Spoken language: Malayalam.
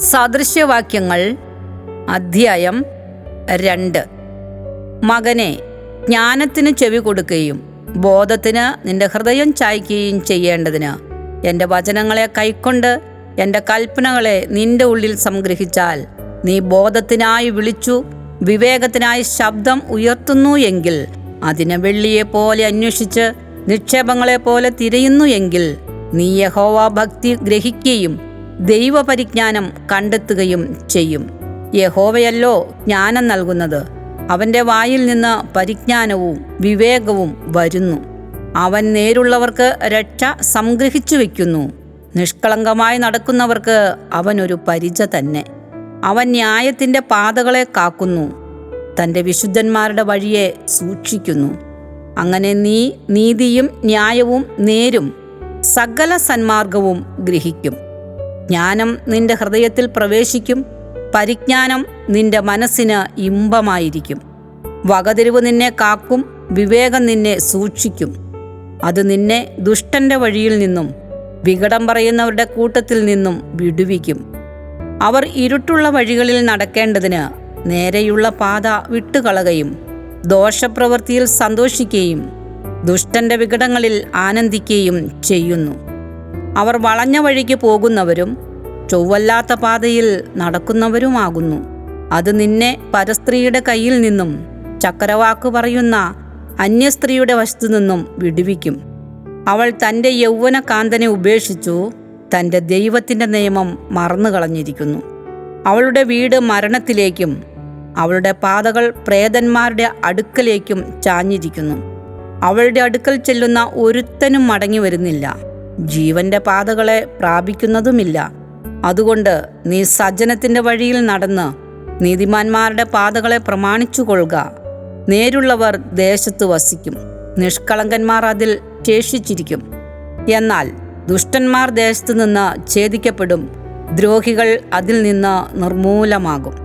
സദൃശ്യവാക്യങ്ങൾ അധ്യായം 2. മകനെ, ജ്ഞാനത്തിന് ചെവി കൊടുക്കുകയും ബോധത്തിന് നിന്റെ ഹൃദയം ചായ്ക്കുകയും ചെയ്യേണ്ടതിന് എൻ്റെ വചനങ്ങളെ കൈക്കൊണ്ട് എൻ്റെ കൽപ്പനകളെ നിന്റെ ഉള്ളിൽ സംഗ്രഹിച്ചാൽ നീ ബോധത്തിനായി വിളിച്ചു വിവേകത്തിനായി ശബ്ദം ഉയർത്തുന്നു എങ്കിൽ, അതിനെ വെള്ളിയെപ്പോലെ അന്വേഷിച്ച് നിക്ഷേപങ്ങളെപ്പോലെ തിരയുന്നു എങ്കിൽ, നീ യഹോവ ഭക്തി ഗ്രഹിക്കുകയും ദൈവപരിജ്ഞാനം കണ്ടെത്തുകയും ചെയ്യും. യഹോവയല്ലോ ജ്ഞാനം നൽകുന്നത്. അവൻ്റെ വായിൽ നിന്ന് പരിജ്ഞാനവും വിവേകവും വരുന്നു. അവൻ നേരുള്ളവർക്ക് രക്ഷ സംഗ്രഹിച്ചു വയ്ക്കുന്നു. നിഷ്കളങ്കമായി നടക്കുന്നവർക്ക് അവനൊരു പരിച തന്നെ. അവൻ ന്യായത്തിൻ്റെ പാതകളെ കാക്കുന്നു, തൻ്റെ വിശുദ്ധന്മാരുടെ വഴിയെ സൂക്ഷിക്കുന്നു. അങ്ങനെ നീ നീതിയും ന്യായവും നേരും സകല സന്മാർഗവും ഗ്രഹിക്കും. ജ്ഞാനം നിന്റെ ഹൃദയത്തിൽ പ്രവേശിക്കും, പരിജ്ഞാനം നിന്റെ മനസ്സിന് ഇമ്പമായിരിക്കും. വകതിരിവ് നിന്നെ കാക്കും, വിവേകം നിന്നെ സൂക്ഷിക്കും. അത് നിന്നെ ദുഷ്ടന്റെ വഴിയിൽ നിന്നും വികടം പറയുന്നവരുടെ കൂട്ടത്തിൽ നിന്നും വിടുവിക്കും. അവർ ഇരുട്ടുള്ള വഴികളിൽ നടക്കേണ്ടതിന് നേരെയുള്ള പാത വിട്ടുകളയുകയും ദോഷപ്രവൃത്തിയിൽ സന്തോഷിക്കുകയും ദുഷ്ടന്റെ വികടങ്ങളിൽ ആനന്ദിക്കുകയും ചെയ്യുന്നു. അവർ വളഞ്ഞ വഴിക്ക് പോകുന്നവരും ചൊവ്വല്ലാത്ത പാതയിൽ നടക്കുന്നവരുമാകുന്നു. അത് നിന്നെ പരസ്ത്രീയുടെ കയ്യിൽ നിന്നും ചക്കരവാക്ക് പറയുന്ന അന്യസ്ത്രീയുടെ വശത്തു നിന്നും വിടുവിക്കും. അവൾ തൻ്റെ യൗവന കാന്തനെ ഉപേക്ഷിച്ചു തൻ്റെ ദൈവത്തിൻ്റെ നിയമം മറന്നു കളഞ്ഞിരിക്കുന്നു. അവളുടെ വീട് മരണത്തിലേക്കും അവളുടെ പാതകൾ പ്രേതന്മാരുടെ അടുക്കലേക്കും ചാഞ്ഞിരിക്കുന്നു. അവളുടെ അടുക്കൽ ചെല്ലുന്ന ഒരുത്തനും മടങ്ങി വരുന്നില്ല, ജീവന്റെ പാതകളെ പ്രാപിക്കുന്നതുമില്ല. അതുകൊണ്ട് നീ സജ്ജനത്തിൻ്റെ വഴിയിൽ നടന്ന് നീതിമാന്മാരുടെ പാതകളെ പ്രമാണിച്ചു കൊള്ളുക. നേരുള്ളവർ ദേശത്ത് വസിക്കും, നിഷ്കളങ്കന്മാർ അതിൽ ശേഷിച്ചിരിക്കും. എന്നാൽ ദുഷ്ടന്മാർ ദേശത്തു നിന്ന് ഛേദിക്കപ്പെടും, ദ്രോഹികൾ അതിൽ നിന്ന് നിർമൂലമാകും.